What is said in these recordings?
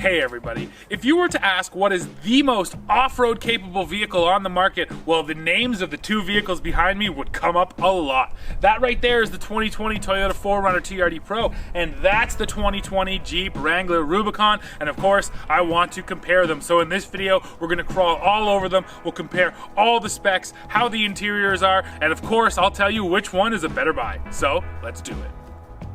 Hey everybody, if you were to ask what is the most off-road capable vehicle on the market, well, the names of the two vehicles behind me would come up a lot. That right there is the 2020 Toyota 4Runner TRD Pro, and that's the 2020 Jeep Wrangler Rubicon, and of course, I want to compare them. So in this video, we're gonna crawl all over them, we'll compare all the specs, how the interiors are, and of course, I'll tell you which one is a better buy. So, let's do it.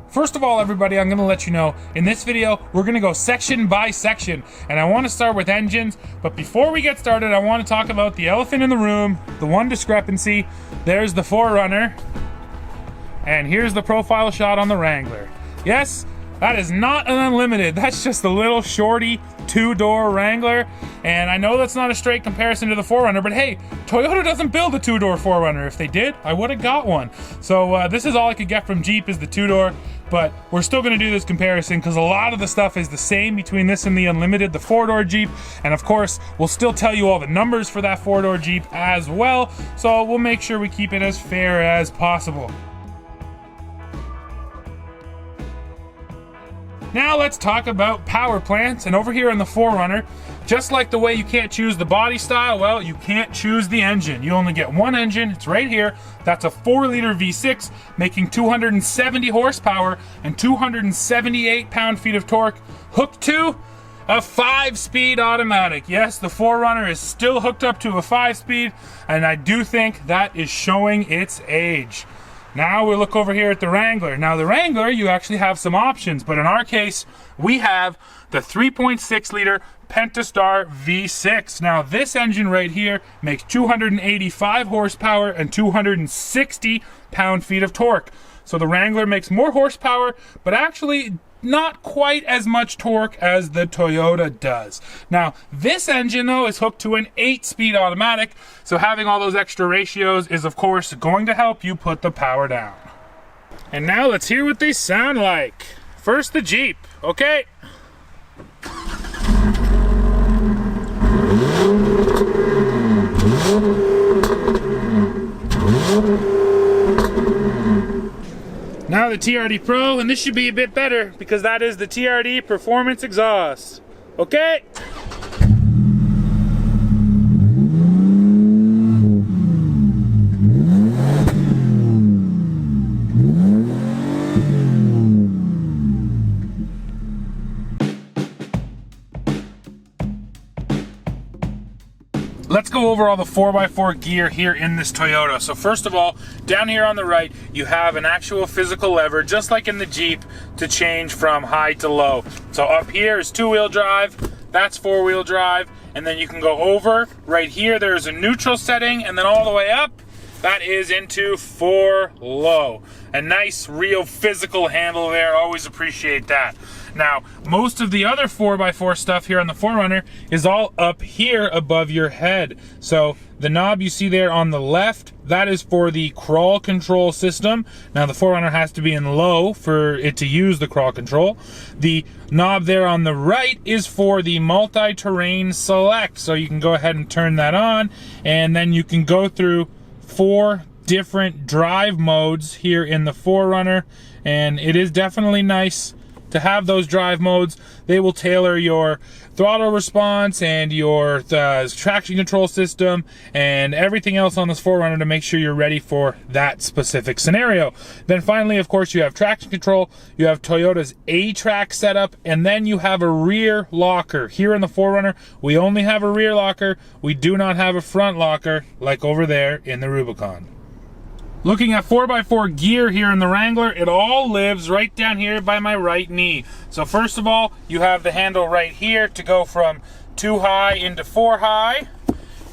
First of all, everybody, I'm gonna let you know, in this video, we're gonna go section by section, and I wanna start with engines, but before we get started, I wanna talk about the elephant in the room, the one discrepancy. There's the 4Runner, and here's the profile shot on the Wrangler. Yes, that is not an Unlimited, that's just a little shorty two-door Wrangler, and I know that's not a straight comparison to the 4Runner, but hey, Toyota doesn't build a two-door 4Runner. If they did, I would have got one. So this is all I could get from Jeep is the two-door, but we're still gonna do this comparison because a lot of the stuff is the same between this and the Unlimited, the four-door Jeep, and of course, we'll still tell you all the numbers for that four-door Jeep as well, so we'll make sure we keep it as fair as possible. Now let's talk about power plants, and over here in the 4Runner, just like the way you can't choose the body style, well, you can't choose the engine. You only get one engine, it's right here. That's a 4-liter V6, making 270 horsepower and 278 pound-feet of torque, hooked to a 5-speed automatic. Yes, the 4Runner is still hooked up to a 5-speed, and I do think that is showing its age. Now we look over here at the Wrangler. Now the Wrangler, you actually have some options, but in our case, we have the 3.6 liter Pentastar V6. Now this engine right here makes 285 horsepower and 260 pound-feet of torque. So the Wrangler makes more horsepower, but actually not quite as much torque as the Toyota does. Now, this engine though is hooked to an 8-speed automatic, so having all those extra ratios is of course going to help you put the power down. And now let's hear what they sound like. First the Jeep, okay? Now the TRD Pro, and this should be a bit better because that is the TRD Performance Exhaust. Okay? Let's go over all the 4x4 gear here in this Toyota. So first of all, down here on the right, you have an actual physical lever, just like in the Jeep, to change from high to low. So up here is 2-wheel drive, that's 4-wheel drive, and then you can go over. Right here, there's a neutral setting, and then all the way up, that is into 4 low. A nice, real physical handle there, always appreciate that. Now, most of the other 4x4 stuff here on the 4Runner is all up here above your head. So the knob you see there on the left, that is for the crawl control system. Now the 4Runner has to be in low for it to use the crawl control. The knob there on the right is for the multi-terrain select. So you can go ahead and turn that on, and then you can go through 4 different drive modes here in the 4Runner, and it is definitely nice to have those drive modes. They will tailor your throttle response and your traction control system and everything else on this 4Runner to make sure you're ready for that specific scenario. Then finally, of course, you have traction control, you have Toyota's A-Track setup, and then you have a rear locker. Here in the 4Runner, we only have a rear locker. We do not have a front locker like over there in the Rubicon. Looking at 4x4 gear here in the Wrangler, it all lives right down here by my right knee. So first of all, you have the handle right here to go from 2 high into 4 high.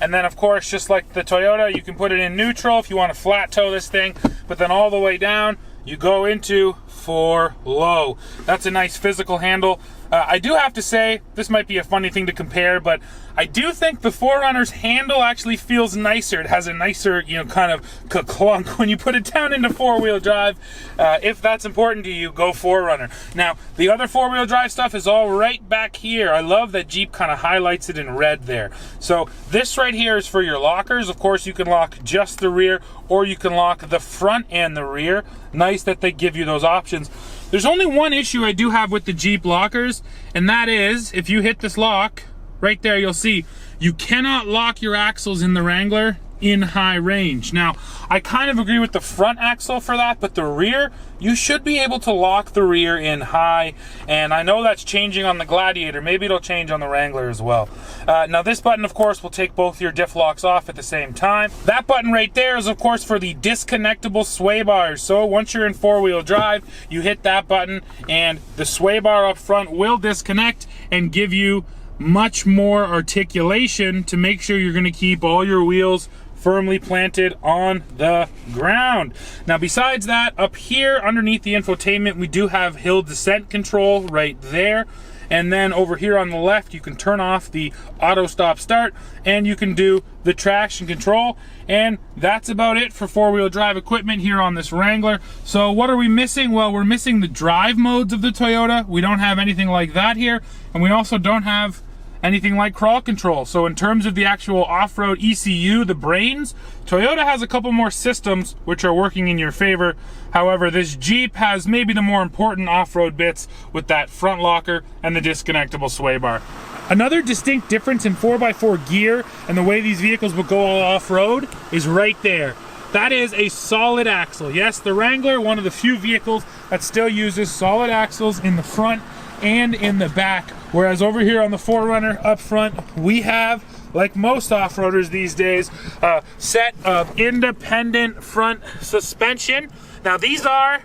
And then of course, just like the Toyota, you can put it in neutral if you want to flat toe this thing, but then all the way down, you go into 4 low. That's a nice physical handle. I do have to say, this might be a funny thing to compare, but I do think the 4Runner's handle actually feels nicer. It has a nicer, kind of clunk when you put it down into 4-wheel drive. If that's important to you, go 4Runner. Now, the other 4-wheel drive stuff is all right back here. I love that Jeep kind of highlights it in red there. So this right here is for your lockers. Of course, you can lock just the rear, or you can lock the front and the rear. Nice that they give you those options. There's only one issue I do have with the Jeep lockers, and that is, if you hit this lock, right there you'll see, you cannot lock your axles in the Wrangler in high range. Now, I kind of agree with the front axle for that, but the rear, you should be able to lock the rear in high, and I know that's changing on the Gladiator. Maybe it'll change on the Wrangler as well. Now this button, of course, will take both your diff locks off at the same time. That button right there is, of course, for the disconnectable sway bars. So once you're in four-wheel drive, you hit that button and the sway bar up front will disconnect and give you much more articulation to make sure you're going to keep all your wheels firmly planted on the ground. Now besides that, up here underneath the infotainment, we do have hill descent control right there. And then over here on the left, you can turn off the auto stop start and you can do the traction control. And that's about it for four-wheel drive equipment here on this Wrangler. So what are we missing? Well, we're missing the drive modes of the Toyota. We don't have anything like that here. And we also don't have anything like crawl control. So in terms of the actual off-road ECU, the brains, Toyota has a couple more systems which are working in your favor. However, this Jeep has maybe the more important off-road bits with that front locker and the disconnectable sway bar. Another distinct difference in 4x4 gear and the way these vehicles will go all off-road is right there. That is a solid axle. Yes, the Wrangler, one of the few vehicles that still uses solid axles in the front and in the back, whereas over here on the 4Runner up front, we have, like most off-roaders these days, a set of independent front suspension. Now these are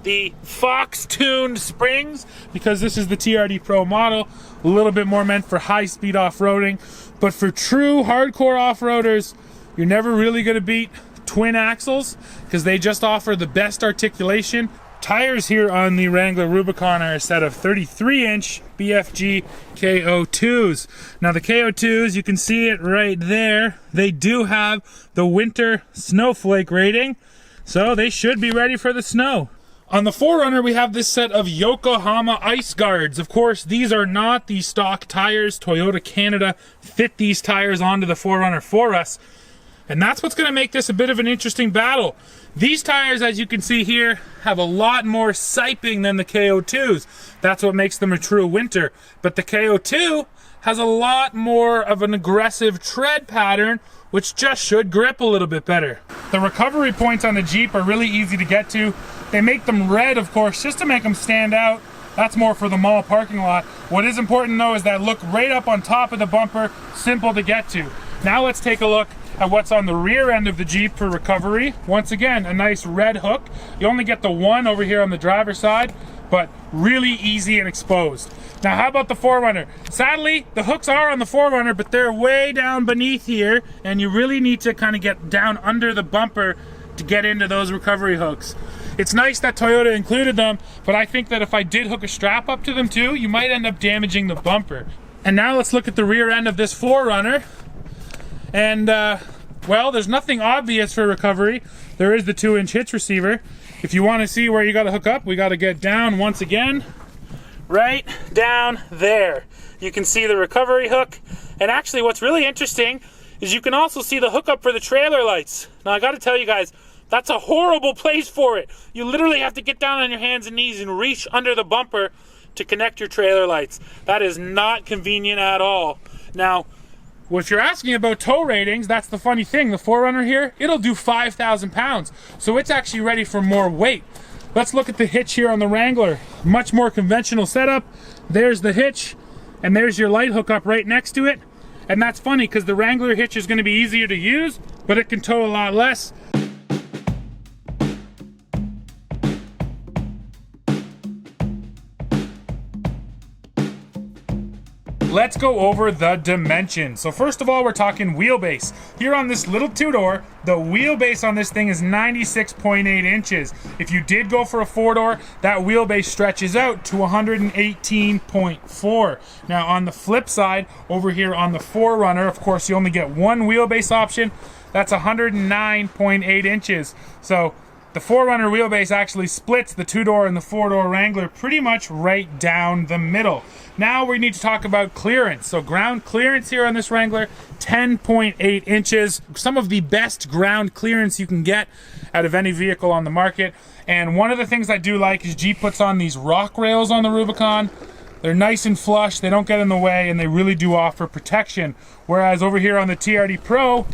the Fox-tuned springs because this is the TRD Pro model, a little bit more meant for high-speed off-roading. But for true hardcore off-roaders, you're never really going to beat twin axles because they just offer the best articulation. Tires here on the Wrangler Rubicon are a set of 33-inch BFG KO2s. Now the KO2s, you can see it right there, they do have the winter snowflake rating, so they should be ready for the snow. On the 4Runner, we have this set of Yokohama ice guards. Of course, these are not the stock tires. Toyota Canada fit these tires onto the 4Runner for us. And that's what's going to make this a bit of an interesting battle. These tires, as you can see here, have a lot more siping than the KO2s. That's what makes them a true winter. But the KO2 has a lot more of an aggressive tread pattern, which just should grip a little bit better. The recovery points on the Jeep are really easy to get to. They make them red, of course, just to make them stand out. That's more for the mall parking lot. What is important though is that look right up on top of the bumper, simple to get to. Now let's take a look at what's on the rear end of the Jeep for recovery. Once again, a nice red hook. You only get the one over here on the driver's side, but really easy and exposed. Now how about the 4Runner? Sadly, the hooks are on the 4Runner, but they're way down beneath here, and you really need to kind of get down under the bumper to get into those recovery hooks. It's nice that Toyota included them, but I think that if I did hook a strap up to them too, you might end up damaging the bumper. And now let's look at the rear end of this 4Runner. And, well, there's nothing obvious for recovery. There is the 2-inch hitch receiver. If you want to see where you got to hook up, we got to get down once again. Right down there. You can see the recovery hook. And actually, what's really interesting is you can also see the hookup for the trailer lights. Now, I got to tell you guys, that's a horrible place for it. You literally have to get down on your hands and knees and reach under the bumper to connect your trailer lights. That is not convenient at all. Now, if you're asking about tow ratings, that's the funny thing. The 4Runner here, it'll do 5,000 pounds. So it's actually ready for more weight. Let's look at the hitch here on the Wrangler. Much more conventional setup. There's the hitch, and there's your light hookup right next to it. And that's funny because the Wrangler hitch is going to be easier to use, but it can tow a lot less. Let's go over the dimensions. So first of all, we're talking wheelbase. Here on this little two-door, the wheelbase on this thing is 96.8 inches. If you did go for a four-door, that wheelbase stretches out to 118.4. Now on the flip side, over here on the 4Runner, of course, you only get one wheelbase option. That's 109.8 inches. So the 4Runner wheelbase actually splits the 2-door and the 4-door Wrangler pretty much right down the middle. Now we need to talk about clearance. So ground clearance here on this Wrangler, 10.8 inches. Some of the best ground clearance you can get out of any vehicle on the market. And one of the things I do like is Jeep puts on these rock rails on the Rubicon. They're nice and flush, they don't get in the way, and they really do offer protection. Whereas over here on the TRD Pro,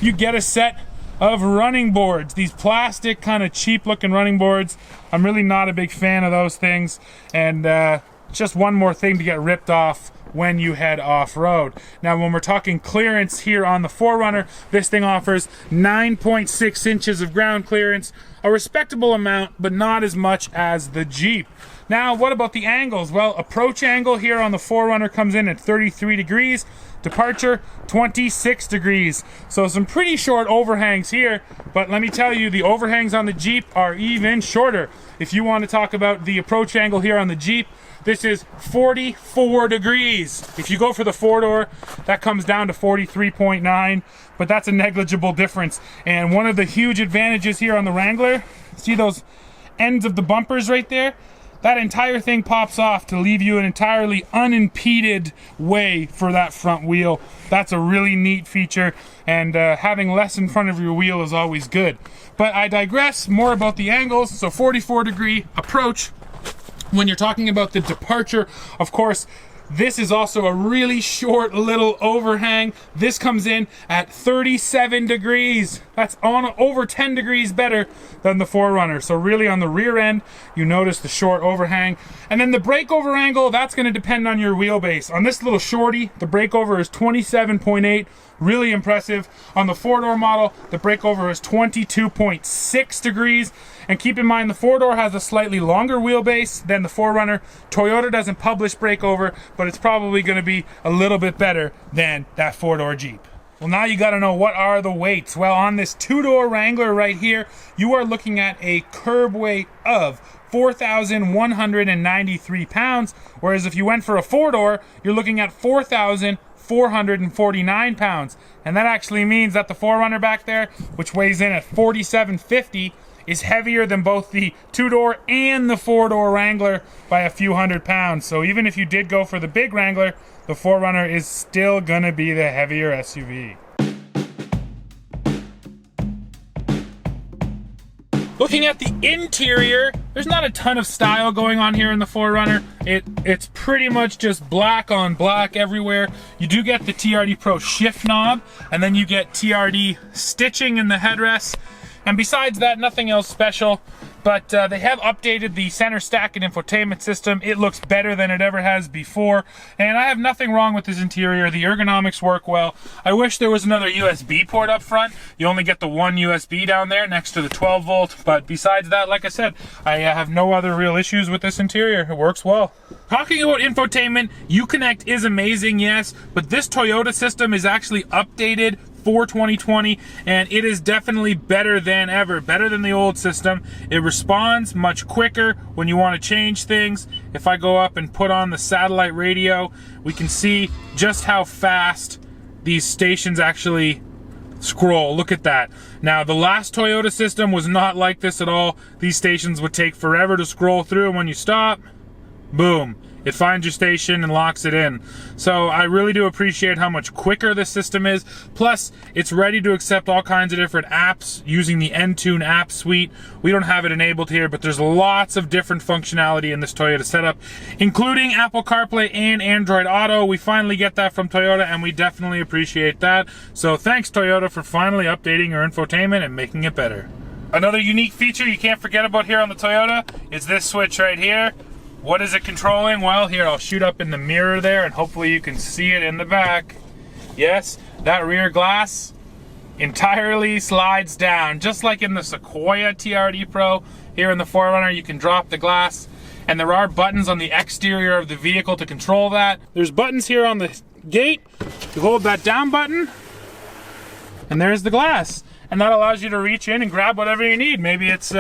you get a set of running boards, these plastic kind of cheap looking running boards. I'm really not a big fan of those things, and just one more thing to get ripped off when you head off-road. Now when we're talking clearance here on the 4Runner, this thing offers 9.6 inches of ground clearance, a respectable amount, but not as much as the Jeep. Now what about the angles? Well, approach angle here on the 4Runner comes in at 33 degrees, departure 26 degrees. So some pretty short overhangs here, but let me tell you, the overhangs on the Jeep are even shorter. If you want to talk about the approach angle here on the Jeep, this is 44 degrees. If you go for the 4-door, that comes down to 43.9, but that's a negligible difference. And one of the huge advantages here on the Wrangler, see those ends of the bumpers right there? That entire thing pops off to leave you an entirely unimpeded way for that front wheel. That's a really neat feature, and having less in front of your wheel is always good. But I digress, more about the angles. So 44-degree approach. When you're talking about the departure, of course, this is also a really short little overhang. This comes in at 37 degrees. That's on over 10 degrees better than the 4Runner. So really on the rear end, you notice the short overhang. And then the breakover angle, that's gonna depend on your wheelbase. On this little shorty, the breakover is 27.8, really impressive. On the 4-door model, the breakover is 22.6 degrees. And keep in mind, the 4-door has a slightly longer wheelbase than the 4Runner. Toyota doesn't publish breakover, but it's probably gonna be a little bit better than that 4-door Jeep. Well, now you gotta know, what are the weights? Well, on this 2-door Wrangler right here, you are looking at a curb weight of 4,193 pounds, whereas if you went for a 4-door, you're looking at 4,449 pounds. And that actually means that the 4Runner back there, which weighs in at 4,750, is heavier than both the 2-door and the 4-door Wrangler by a few hundred pounds. So even if you did go for the big Wrangler, the 4Runner is still gonna be the heavier SUV. Looking at the interior, there's not a ton of style going on here in the 4Runner. It's pretty much just black on black everywhere. You do get the TRD Pro shift knob, and then you get TRD stitching in the headrest. And besides that, nothing else special, but they have updated the center stack and infotainment system. It looks better than it ever has before, and I have nothing wrong with this interior. The ergonomics work well. I wish there was another USB port up front. You only get the one USB down there next to the 12 volt, but besides that, like I said, I have no other real issues with this interior. It works well. Talking about infotainment, Uconnect is amazing, yes, but this Toyota system is actually updated for 2020, and it is definitely better than ever, better than the old system. It responds much quicker when you want to change things. If I go up and put on the satellite radio, we can see just how fast these stations actually scroll. Look at that. Now, the last Toyota system was not like this at all. These stations would take forever to scroll through, and when you stop, boom, it finds your station and locks it in. So I really do appreciate how much quicker this system is. Plus, it's ready to accept all kinds of different apps using the Entune app suite. We don't have it enabled here, but there's lots of different functionality in this Toyota setup, including Apple CarPlay and Android Auto. We finally get that from Toyota, and we definitely appreciate that. So thanks, Toyota, for finally updating your infotainment and making it better. Another unique feature you can't forget about here on the Toyota is this switch right here. What is it controlling? Well, here, I'll shoot up in the mirror there, and hopefully you can see it in the back. Yes, that rear glass entirely slides down, just like in the Sequoia TRD Pro. Here in the 4Runner, you can drop the glass, and there are buttons on the exterior of the vehicle to control that. There's buttons here on the gate. You hold that down button, and there's the glass. And that allows you to reach in and grab whatever you need. Maybe it's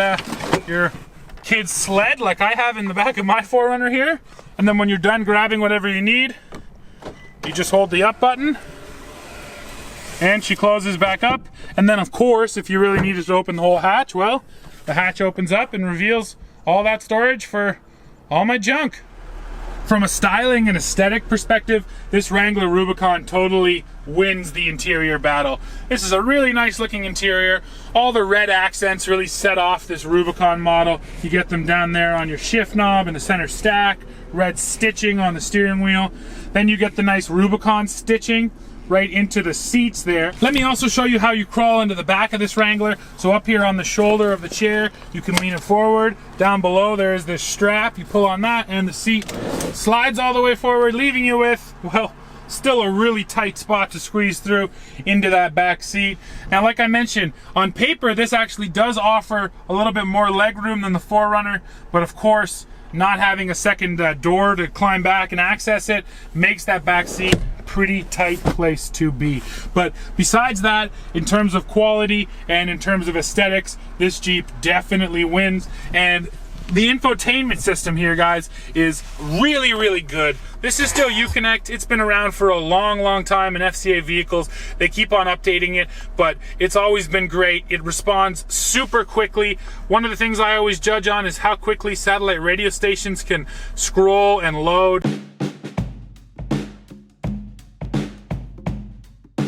your kid's sled, like I have in the back of my 4Runner here, and then when you're done grabbing whatever you need, you just hold the up button and she closes back up. And then of course, if you really needed to open the whole hatch, well, the hatch opens up and reveals all that storage for all my junk. From a styling and aesthetic perspective, this Wrangler Rubicon totally wins the interior battle. This is a really nice looking interior. All the red accents really set off this Rubicon model. You get them down there on your shift knob and the center stack, red stitching on the steering wheel. Then you get the nice Rubicon stitching right into the seats there. Let me also show you how you crawl into the back of this Wrangler. So up here on the shoulder of the chair, you can lean it forward. Down below there is this strap. You pull on that and the seat slides all the way forward, leaving you with, well, still a really tight spot to squeeze through into that back seat. Now, like I mentioned, on paper, this actually does offer a little bit more leg room than the 4Runner, but of course, not having a second door to climb back and access it makes that back seat a pretty tight place to be. But besides that, in terms of quality and in terms of aesthetics, this Jeep definitely wins. And the infotainment system here, guys, is really, really good. This is still Uconnect. It's been around for a long, long time in FCA vehicles. They keep on updating it, but it's always been great. It responds super quickly. One of the things I always judge on is how quickly satellite radio stations can scroll and load.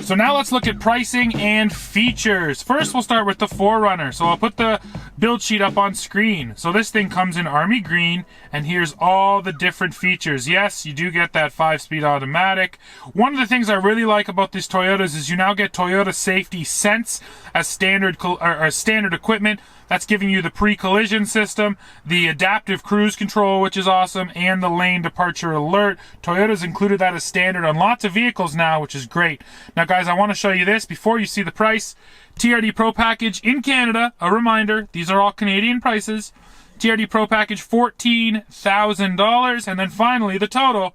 So now let's look at pricing and features. First, we'll start with the 4Runner. So I'll put the build sheet up on screen. So this thing comes in army green, and here's all the different features. Yes, you do get that 5-speed automatic. One of the things I really like about these Toyotas is you now get Toyota Safety Sense as standard equipment. That's giving you the pre-collision system, the adaptive cruise control, which is awesome, and the lane departure alert. Toyota's included that as standard on lots of vehicles now, which is great. Now, guys, I want to show you this before you see the price. TRD Pro Package in Canada, a reminder, these are all Canadian prices. TRD Pro Package, $14,000. And then finally, the total,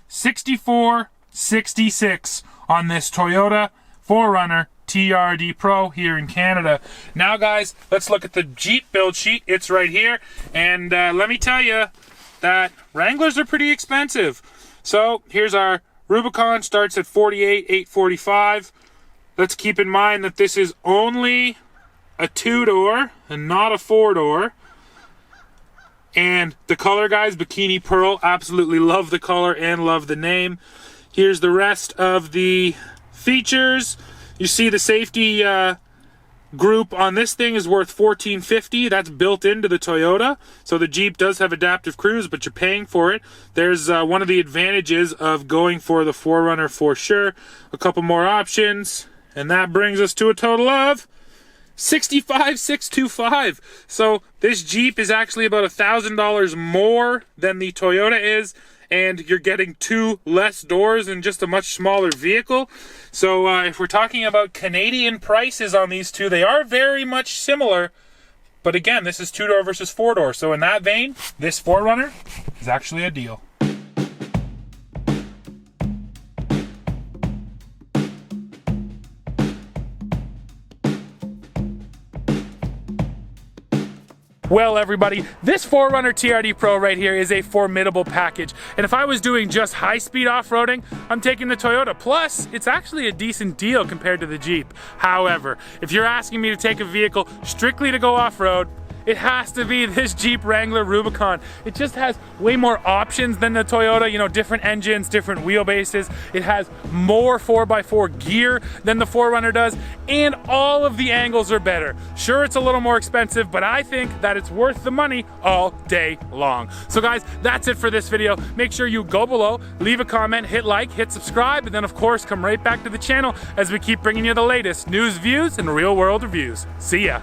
$64,666 on this Toyota 4Runner TRD Pro here in Canada. Now, guys, let's look at the Jeep build sheet. It's right here. And let me tell you that Wranglers are pretty expensive. So here's our Rubicon, starts at $48,845. Let's keep in mind that this is only a 2-door and not a 4-door. And the color, guys, Bikini Pearl. Absolutely love the color and love the name. Here's the rest of the features. You see the safety group on this thing is worth $1,450. That's built into the Toyota. So the Jeep does have adaptive cruise, but you're paying for it. There's one of the advantages of going for the 4Runner for sure. A couple more options, and that brings us to a total of $65,625. So this Jeep is actually about $1,000 more than the Toyota is, and you're getting 2 less doors in just a much smaller vehicle. So if we're talking about Canadian prices on these two, they are very much similar. But again, this is 2-door versus 4-door. So in that vein, this 4Runner is actually a deal. Well, everybody, this 4Runner TRD Pro right here is a formidable package. And if I was doing just high-speed off-roading, I'm taking the Toyota. Plus, it's actually a decent deal compared to the Jeep. However, if you're asking me to take a vehicle strictly to go off-road, it has to be this Jeep Wrangler Rubicon. It just has way more options than the Toyota, you know, different engines, different wheelbases. It has more 4x4 gear than the 4Runner does, and all of the angles are better. Sure, it's a little more expensive, but I think that it's worth the money all day long. So guys, that's it for this video. Make sure you go below, leave a comment, hit like, hit subscribe, and then of course, come right back to the channel as we keep bringing you the latest news, views, and real world reviews. See ya.